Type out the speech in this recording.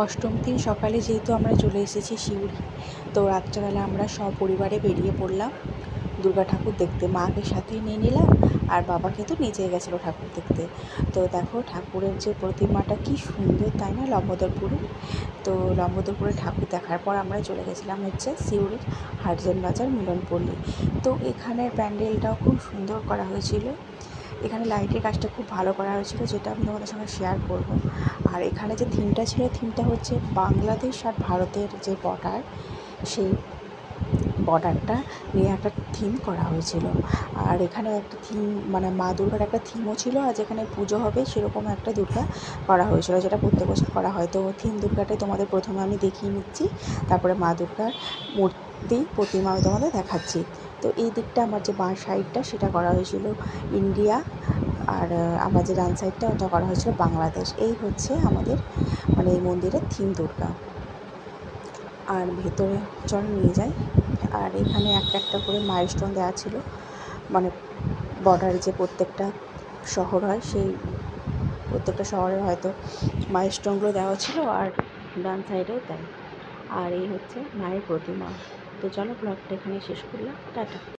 অষ্টম দিন সকালে যেহেতু আমরা চলে এসেছি সিউড়ি, তো রাত্রেবেলা আমরা সপরিবারে বেরিয়ে পড়লাম দুর্গা ঠাকুর দেখতে। মাকে সাথে নিয়ে নিলাম, আর বাবাকে তো নিচে গেছিলো ঠাকুর দেখতে। তো দেখো ঠাকুরের যে প্রতিমাটা কি সুন্দর, তাই না, লম্বোদরপুরে। তো লম্বোদরপুরে ঠাকুর দেখার পর আমরা চলে গেছিলাম হচ্ছে সিউড়ির হাটজান বাজার মিলনপল্লী। তো এখানের প্যান্ডেলটাও খুব সুন্দর করা হয়েছিল। এখানে লাইটের কাজটা খুব ভালো করা হয়েছিল, যেটা আমি তোমাদের সঙ্গে শেয়ার করব। আর এখানে যে থিমটা ছিল, থিমটা হচ্ছে বাংলাদেশ আর ভারতের যে বর্ডার, সেই বর্ডারটা নিয়ে একটা থিম করা হয়েছিল। আর এখানে একটা থিম, মানে মা দুর্গার একটা থিমও ছিল, আর যেখানে পুজো হবে সেরকম একটা দুর্গা করা হয়েছিল, যেটা প্রত্যেক বছর করা হয়। তো থিম দুর্গাটাই তোমাদের প্রথমে আমি দেখিয়ে নিচ্ছি, তারপরে মা দুর্গার মূর্তি প্রতিমা আমি তোমাদের দেখাচ্ছি। তো এই দিকটা আমার যে বাঁ সাইডটা সেটা করা হয়েছিল ইন্ডিয়া, আর আমার যে ডান সাইডটা ওটা করা হয়েছিল বাংলাদেশ। এই হচ্ছে আমাদের মানে এই মন্দিরের থিম দুর্গা। আর ভেতরে চল নিয়ে যাই। আর এখানে একটা একটা করে মাইলস্টোন দেওয়া ছিল, মানে বর্ডারে যে প্রত্যেকটা শহর হয়, সেই প্রত্যেকটা শহরে হয়তো মাইলস্টোনগুলো দেওয়া ছিল, আর ডান সাইডেও তাই। আর এই হচ্ছে মায়ের প্রতিমা। তো চলো ব্লগটা এখানে শেষ করলাম, টাটা।